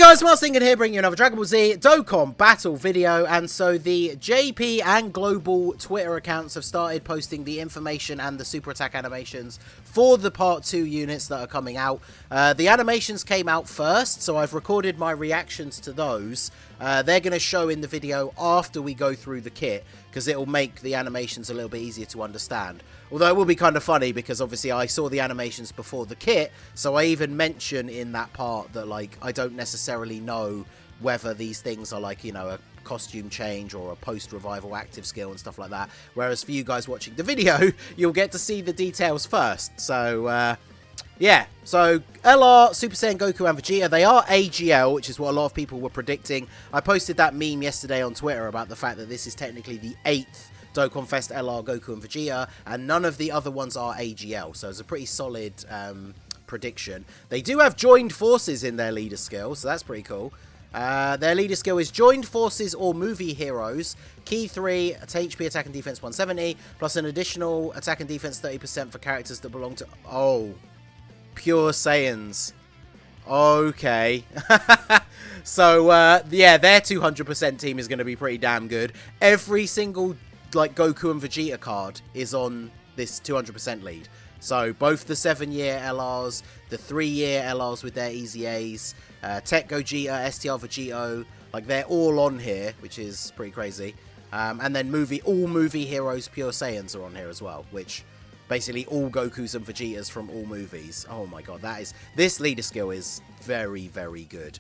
guys, Mars Thinking here, bringing you another Dragon Ball Z Dokkan battle video. And so the JP and global Twitter accounts have started posting the information and the super attack animations for the part 2 units that are coming out. The animations came out first, so I've recorded my reactions to those. They're going to show in the video after we go through the kit, because it'll make the animations a little bit easier to understand. Although it will be kind of funny, because obviously I saw the animations before the kit, so I even mention in that part that, like, I don't necessarily know whether these things are, like, you know, a costume change or a post-revival active skill and stuff like that. Whereas for you guys watching the video, you'll get to see the details first. So, yeah, so LR, Super Saiyan Goku and Vegeta, they are AGL, which is what a lot of people were predicting. I posted that meme yesterday on Twitter about the fact that this is technically the 8th Dokkan Fest LR Goku and Vegeta, and none of the other ones are AGL, so it's a pretty solid prediction. They do have joined forces in their leader skill, so that's pretty cool. Their leader skill is joined forces or movie heroes. Key 3 to HP attack and defense 170, plus an additional attack and defense 30% for characters that belong to... Oh, Pure Saiyans. Okay. So, yeah, their 200% team is going to be pretty damn good. Every single, like, Goku and Vegeta card is on this 200% lead. So, both the 7-year LRs, the 3-year LRs with their Easy A's, Tech Gogeta, STR Vegito, like, they're all on here, which is pretty crazy. And then all movie heroes Pure Saiyans are on here as well, which... basically all Gokus and Vegetas from all movies. Oh my god, this leader skill is very, very good.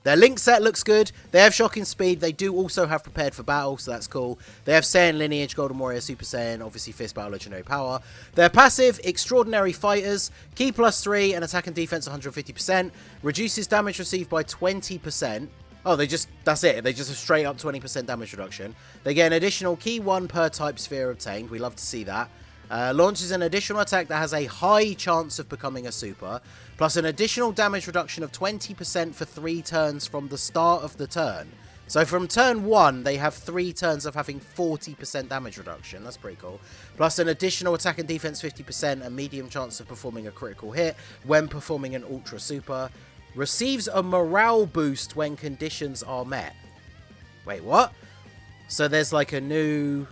Their link set looks good. They have shocking speed. They do also have prepared for battle, so that's cool. They have Saiyan lineage, Golden Warrior, Super Saiyan, obviously Fist Battle, Legendary Power. Their passive, Extraordinary Fighters, Key +3 and attack and defense 150%. Reduces damage received by 20%. Oh, that's it. They just have straight up 20% damage reduction. They get an additional Key 1 per type sphere obtained. We love to see that. Launches an additional attack that has a high chance of becoming a super, plus an additional damage reduction of 20% for 3 turns from the start of the turn. So from turn 1, they have 3 turns of having 40% damage reduction. That's pretty cool. Plus an additional attack and defense 50%, a medium chance of performing a critical hit when performing an ultra super. Receives a morale boost when conditions are met. Wait, what? So there's like a new...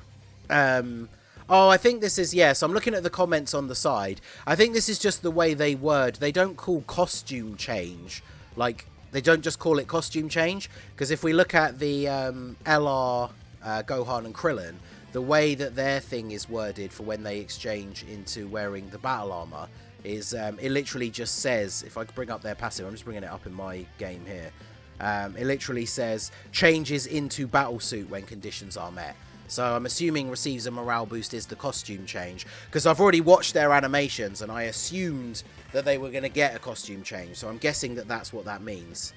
Oh, I think this is, yeah, so I'm looking at the comments on the side. I think this is just the way they word. They don't call costume change. Like, they don't just call it costume change. Because if we look at the LR, Gohan and Krillin, the way that their thing is worded for when they exchange into wearing the battle armor is, it literally just says, if I could bring up their passive, I'm just bringing it up in my game here. It literally says, changes into battle suit when conditions are met. So I'm assuming receives a morale boost is the costume change, because I've already watched their animations and I assumed that they were going to get a costume change. So I'm guessing that that's what that means.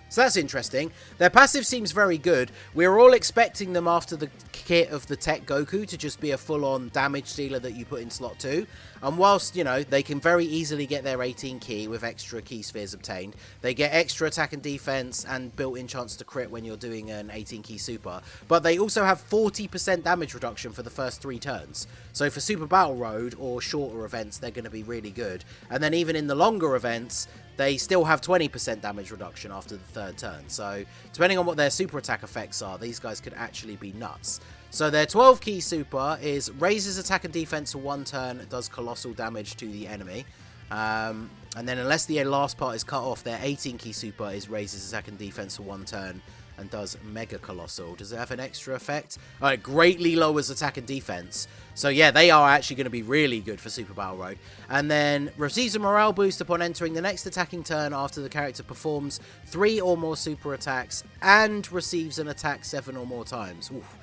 So that's interesting. Their passive seems very good. We're all expecting them after the kit of the Tech Goku to just be a full-on damage dealer that you put in slot 2. And whilst, you know, they can very easily get their 18 key with extra key spheres obtained, they get extra attack and defense and built-in chance to crit when you're doing an 18 key super. But they also have 40% damage reduction for the first 3 turns. So for Super Battle Road or shorter events, they're going to be really good. And then even in the longer events, they still have 20% damage reduction after the 3rd turn. So, depending on what their super attack effects are, these guys could actually be nuts. So, their 12 key super is raises attack and defense for 1 turn, does colossal damage to the enemy. And then, unless the last part is cut off, their 18 key super is raises attack and defense for 1 turn and does mega colossal. Does it have an extra effect? Oh, it greatly lowers attack and defense. So yeah, they are actually going to be really good for Super Battle Road. And then receives a morale boost upon entering the next attacking turn after the character performs 3 or more super attacks and receives an attack 7 or more times. Oof.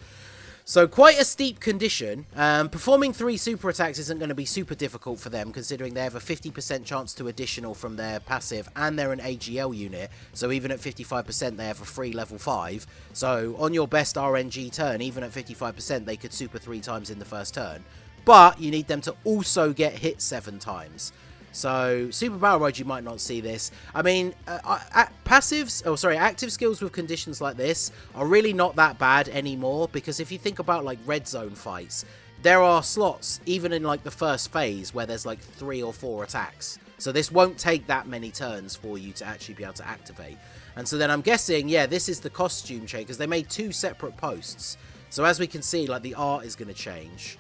So quite a steep condition. Performing 3 super attacks isn't going to be super difficult for them, considering they have a 50% chance to additional from their passive, and they're an AGL unit. So even at 55%, they have a free level 5. So on your best RNG turn, even at 55%, they could super 3 times in the first turn. But you need them to also get hit 7 times. So, Super Battle Road, you might not see this. I mean, active skills with conditions like this are really not that bad anymore, because if you think about, like, red zone fights, there are slots, even in, like, the first phase, where there's, like, 3 or 4 attacks. So this won't take that many turns for you to actually be able to activate. And so then I'm guessing, yeah, this is the costume change, because they made 2 separate posts. So as we can see, like, the art is going to change.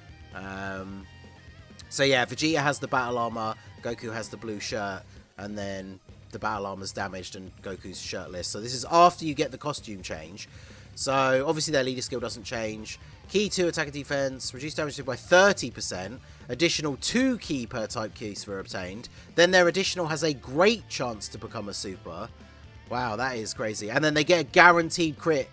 So yeah, Vegeta has the battle armor, Goku has the blue shirt, and then the battle armor's damaged and Goku's shirtless. So this is after you get the costume change. So obviously their leader skill doesn't change. Key 2 attack and defense, reduced damage by 30%, additional 2 key per type keys were obtained. Then their additional has a great chance to become a super. Wow, that is crazy. And then they get a guaranteed crit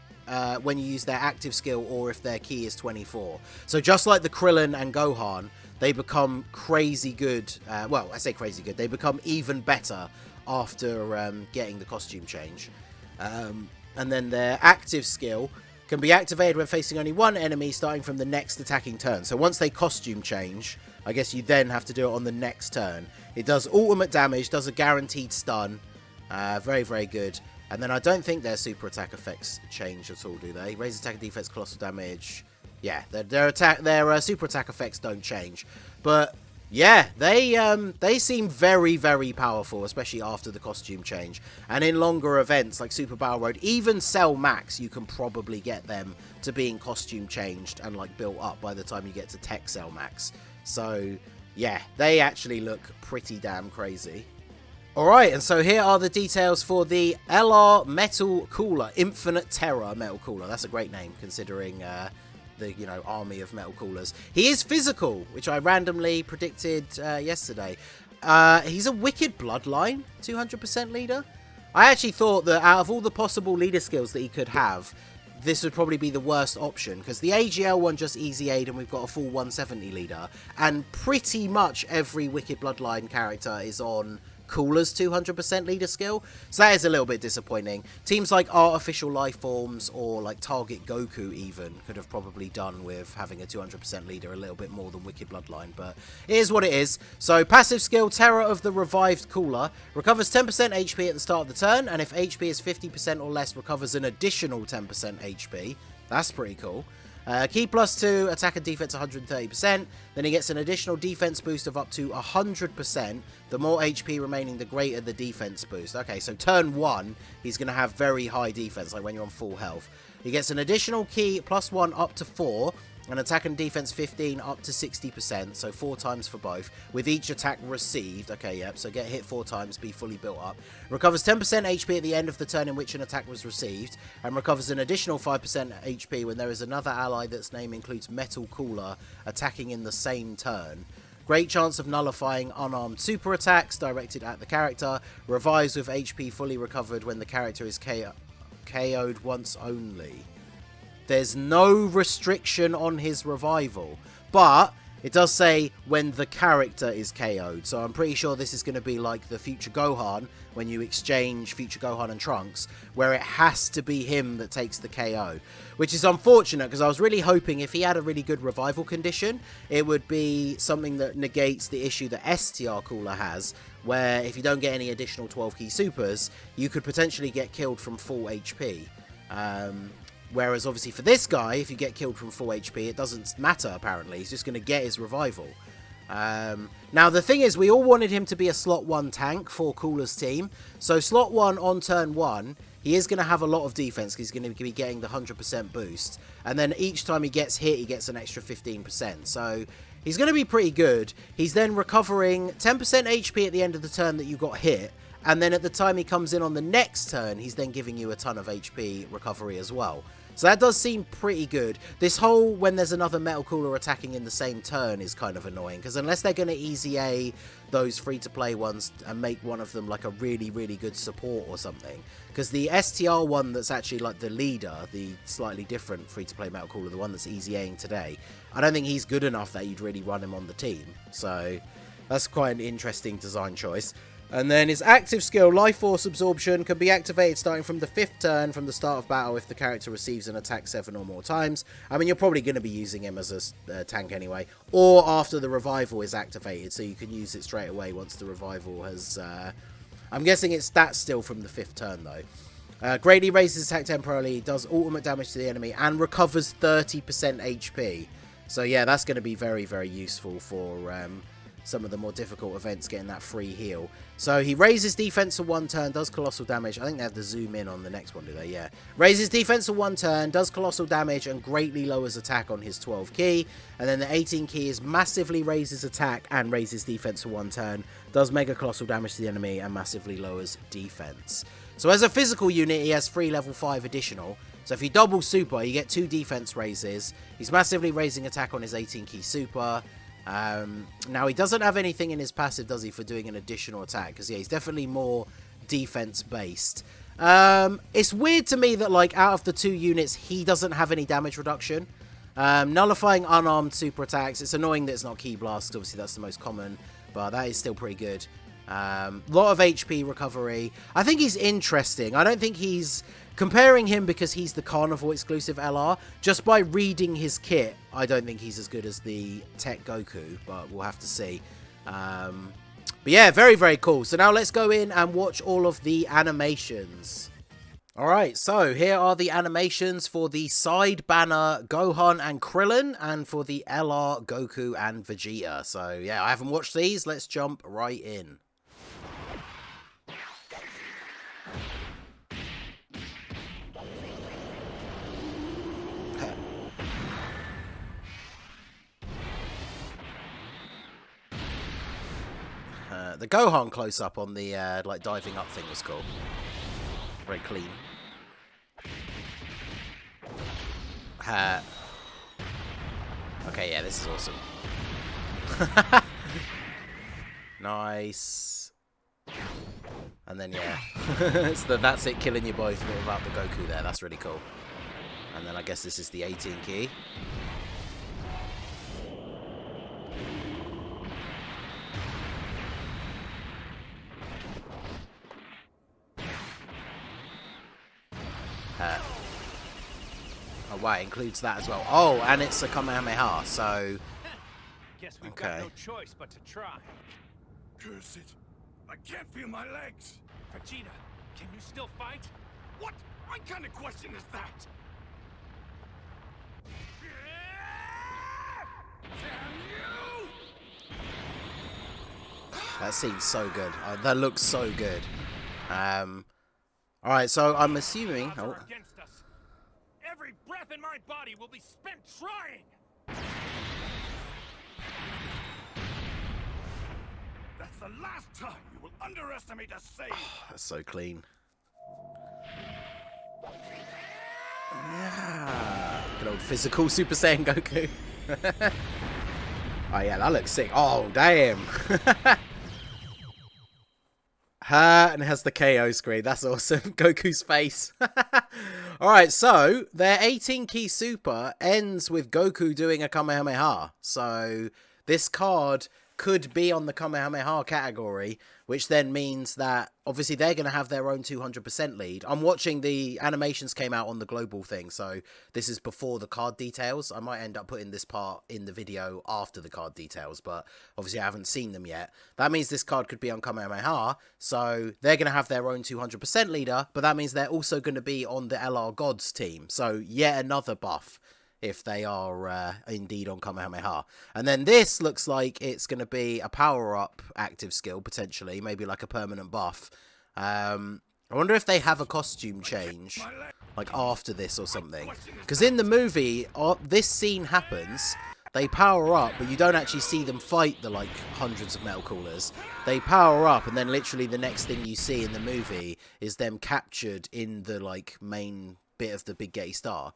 when you use their active skill or if their key is 24. So just like the Krillin and Gohan, they become crazy good. Well, I say crazy good. They become even better after getting the costume change. And then their active skill can be activated when facing only one enemy starting from the next attacking turn. So once they costume change, I guess you then have to do it on the next turn. It does ultimate damage, does a guaranteed stun. Very, very good. And then I don't think their super attack effects change at all, do they? Raise attack and defense, colossal damage. Yeah, their super attack effects don't change. But yeah, they seem very, very powerful, especially after the costume change. And in longer events like Super Battle Road, even Cell Max, you can probably get them to being costume changed and like built up by the time you get to Tech Cell Max. So yeah, they actually look pretty damn crazy. Alright, and so here are the details for the LR Metal Cooler, Infinite Terror Metal Cooler. That's a great name, considering the, you know, army of metal coolers. He is physical, which I randomly predicted yesterday. He's a Wicked Bloodline, 200% leader. I actually thought that out of all the possible leader skills that he could have, this would probably be the worst option, because the AGL one just easy aid and we've got a full 170 leader, and pretty much every Wicked Bloodline character is on Cooler's 200% leader skill, so that is a little bit disappointing. Teams like Artificial Life Forms or like Target Goku even could have probably done with having a 200% leader a little bit more than Wicked Bloodline, but it is what it is. So passive skill, Terror of the Revived Cooler, recovers 10% HP at the start of the turn, and if HP is 50% or less, recovers an additional 10% HP. That's pretty cool. Key +2, attack and defense 130%. Then he gets an additional defense boost of up to 100%. The more HP remaining, the greater the defense boost. Okay, so turn 1, he's going to have very high defense, like when you're on full health. He gets an additional key +1 up to 4. And attack and defense 15 up to 60%, so 4 times for both, with each attack received. Okay, yep, so get hit 4 times, be fully built up. Recovers 10% HP at the end of the turn in which an attack was received, and recovers an additional 5% HP when there is another ally that's name includes Metal Cooler attacking in the same turn. Great chance of nullifying unarmed super attacks directed at the character. Revives with HP fully recovered when the character is KO'd once only. There's no restriction on his revival, but it does say when the character is KO'd, so I'm pretty sure this is going to be like the Future Gohan, when you exchange Future Gohan and Trunks, where it has to be him that takes the KO, which is unfortunate, because I was really hoping if he had a really good revival condition, it would be something that negates the issue that STR Cooler has, where if you don't get any additional 12 key supers, you could potentially get killed from full HP. Whereas obviously for this guy, if you get killed from full HP, it doesn't matter apparently. He's just going to get his revival. Now the thing is, we all wanted him to be a slot 1 tank for Cooler's team. So slot 1 on turn 1, he is going to have a lot of defense because he's going to be getting the 100% boost. And then each time he gets hit, he gets an extra 15%. So he's going to be pretty good. He's then recovering 10% HP at the end of the turn that you got hit. And then at the time he comes in on the next turn, he's then giving you a ton of HP recovery as well. So that does seem pretty good. This whole when there's another Metal Cooler attacking in the same turn is kind of annoying, because unless they're going to easy A those free-to-play ones and make one of them like a really, really good support or something, because the STR one that's actually like the leader, the slightly different free-to-play Metal Cooler, the one that's easy Aing today, I don't think he's good enough that you'd really run him on the team. So that's quite an interesting design choice. And then his active skill, Life Force Absorption, can be activated starting from the 5th turn from the start of battle if the character receives an attack 7 or more times. I mean, you're probably going to be using him as a tank anyway, or after the revival is activated, so you can use it straight away once the revival has... I'm guessing it's stats still from the 5th turn, though. Greatly raises attack temporarily, does ultimate damage to the enemy, and recovers 30% HP. So yeah, that's going to be very, very useful for... some of the more difficult events getting that free heal. So he raises defense for 1 turn, does colossal damage. I think they have to zoom in on the next one, do they? Yeah. Raises defense for 1 turn, does colossal damage, and greatly lowers attack on his 12 key. And then the 18 key is massively raises attack and raises defense for 1 turn, does mega colossal damage to the enemy, and massively lowers defense. So as a physical unit, he has 3 level 5 additional. So if you double super, you get 2 defense raises. He's massively raising attack on his 18 key super. Now, he doesn't have anything in his passive, does he, for doing an additional attack? Because, yeah, he's definitely more defense-based. It's weird to me that, like, out of the 2 units, he doesn't have any damage reduction. Nullifying unarmed super attacks. It's annoying that it's not Key Blast, because obviously that's the most common, but that is still pretty good. Lot of HP recovery. I think he's interesting. I don't think he's... Comparing him because he's the Carnival exclusive LR, just by reading his kit, I don't think he's as good as the Tech Goku, but we'll have to see. But yeah, very, very cool. So now let's go in and watch all of the animations. Alright, so here are the animations for the side banner Gohan and Krillin, and for the LR Goku and Vegeta. So yeah, I haven't watched these. Let's jump right in. The Gohan close-up on the, like, diving up thing was cool. Very clean. Okay, yeah, this is awesome. Nice. And then, yeah. So that's it, killing you both without the Goku there. That's really cool. And then I guess this is the 18 key. Oh wow, it includes that as well. Oh, and it's a Kamehameha, so... Guess we've got no choice but to try. Curse it. I can't feel my legs. Vegeta, can you still fight? What? What kind of question is that? Damn you! That seems so good. That looks so good. Alright, so I'm assuming... Oh. Against us. Every breath in my body will be spent trying. That's the last time you will underestimate a Saiyan. That's so clean. Yeah. Good old physical Super Saiyan Goku. Oh yeah, that looks sick. Oh, damn. And it has the KO screen. That's awesome. Goku's face. Alright, so their 18 key super ends with Goku doing a Kamehameha. So this card could be on the Kamehameha category, which then means that obviously they're going to have their own 200% lead. I'm watching the animations came out on the global thing, so this is before the card details. I might end up putting this part in the video after the card details, but obviously I haven't seen them yet. That means this card could be on Kamehameha, so they're going to have their own 200% leader, but that means they're also going to be on the LR Gods team, so yet another buff if they are indeed on Kamehameha. And then this looks like it's going to be a power-up active skill, potentially. Maybe like a permanent buff. I wonder if they have a costume change, like after this or something. Because in the movie, this scene happens, they power up, but you don't actually see them fight the, like, hundreds of metal coolers. They power up, and then literally the next thing you see in the movie is them captured in the, like, main bit of the Big Getty Star.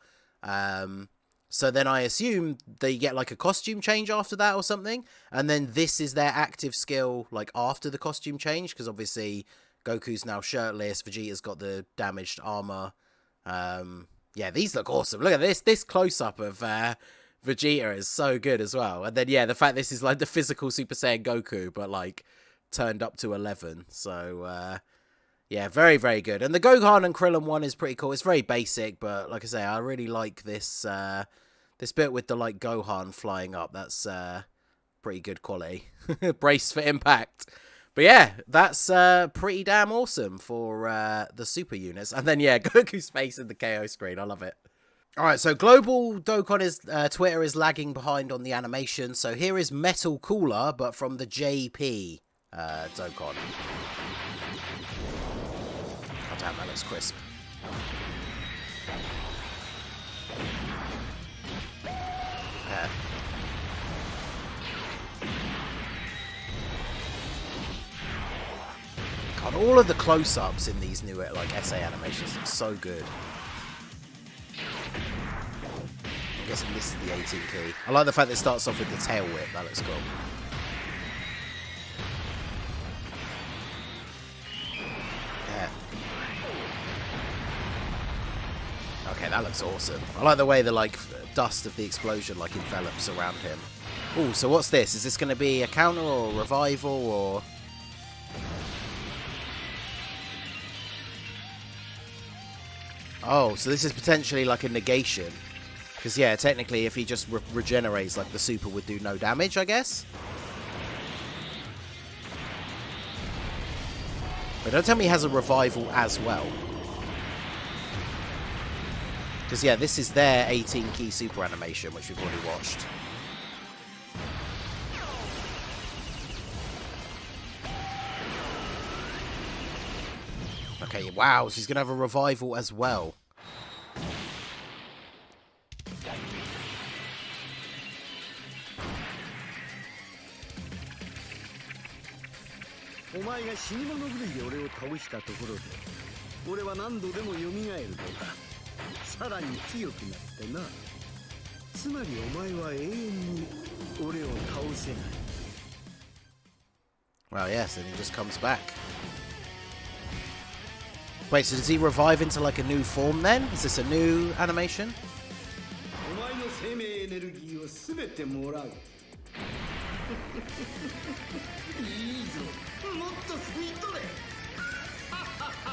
So then I assume they get like a costume change after that or something. And then this is their active skill like after the costume change. Because obviously Goku's now shirtless. Vegeta's got the damaged armor. Yeah, these look awesome. Look at this. This close-up of Vegeta is so good as well. And then, yeah, the fact this is like the physical Super Saiyan Goku. But like turned up to 11. So... yeah, very, very good. And the Gohan and Krillin one is pretty cool. It's very basic, but like I say, I really like this this bit with the like Gohan flying up. That's pretty good quality. Brace for impact. But yeah, that's pretty damn awesome for the super units. And then yeah, Goku's face in the KO screen. I love it. All right, so global Dokkan is Twitter is lagging behind on the animation. So here is Metal Cooler, but from the JP Dokkan. Oh damn, that looks crisp. Yeah. God, all of the close-ups in these new like SA animations look so good. I'm guessing this is the 18 key. I like the fact that it starts off with the tail whip. That looks cool. Yeah. Okay, that looks awesome. I like the way the like dust of the explosion like envelops around him. Oh, so what's this? Is this going to be a counter or a revival or? Oh, so this is potentially like a negation. Because, yeah, technically, if he just regenerates, like, the super would do no damage, I guess. But don't tell me he has a revival as well. Because, yeah, this is their 18-key super animation, which we've already watched. Okay, wow, so he's going to have a revival as well. Well, yes, and he just comes back. Wait, so does he revive into like a new form then? Is this a new animation?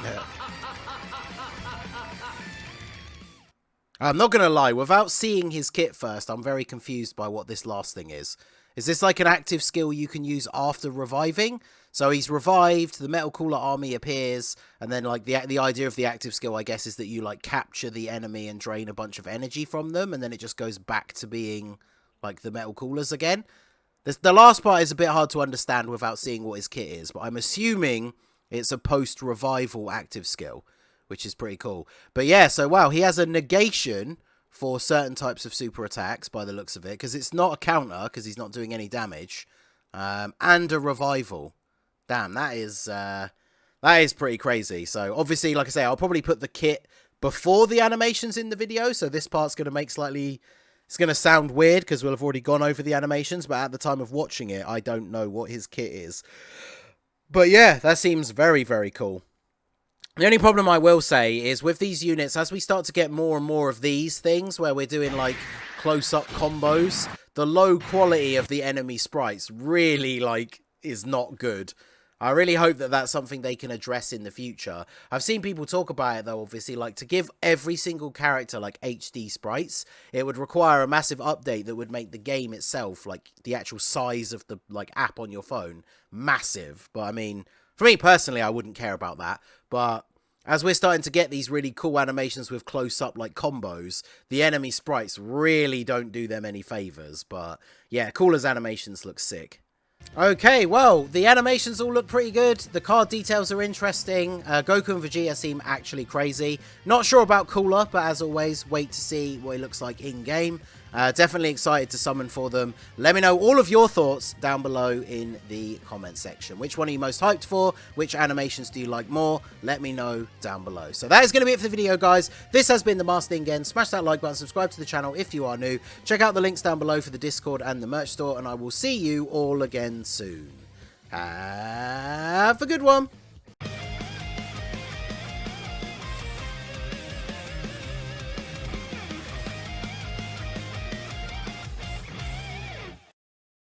Yeah. I'm not going to lie, without seeing his kit first, I'm very confused by what this last thing is. Is this like an active skill you can use after reviving? So he's revived, the Metal Cooler army appears, and then like the idea of the active skill, I guess, is that you like capture the enemy and drain a bunch of energy from them, and then it just goes back to being like the Metal Coolers again. The last part is a bit hard to understand without seeing what his kit is, but I'm assuming it's a post-revival active skill, which is pretty cool. But yeah, so wow, he has a negation for certain types of super attacks by the looks of it, because it's not a counter, because he's not doing any damage, and a revival. Damn, that is pretty crazy. So obviously, like I say, I'll probably put the kit before the animations in the video, so this part's going to make slightly... It's going to sound weird because we'll have already gone over the animations, but at the time of watching it, I don't know what his kit is. But yeah, that seems very, very cool. The only problem I will say is with these units, as we start to get more and more of these things where we're doing like close-up combos, the low quality of the enemy sprites really like is not good. I really hope that that's something they can address in the future. I've seen people talk about it, though, obviously, like, to give every single character, like, HD sprites, it would require a massive update that would make the game itself, like, the actual size of the, like, app on your phone, massive. But, I mean, for me, personally, I wouldn't care about that. But as we're starting to get these really cool animations with close-up, like, combos, the enemy sprites really don't do them any favors. But, yeah, Cooler's animations look sick. Okay, well, the animations all look pretty good. The card details are interesting. Goku and Vegeta seem actually crazy. Not sure about Cooler, but as always, wait to see what he looks like in-game. Definitely excited to summon for them. Let me know all of your thoughts down below in the comment section. Which one are you most hyped for? Which animations do you like more? Let me know down below. So that is going to be it for the video, guys. This has been the Master again. Smash that like button, subscribe to the channel if you are new. Check out the links down below for the Discord and the merch store, and I will see you all again soon. Have a good one.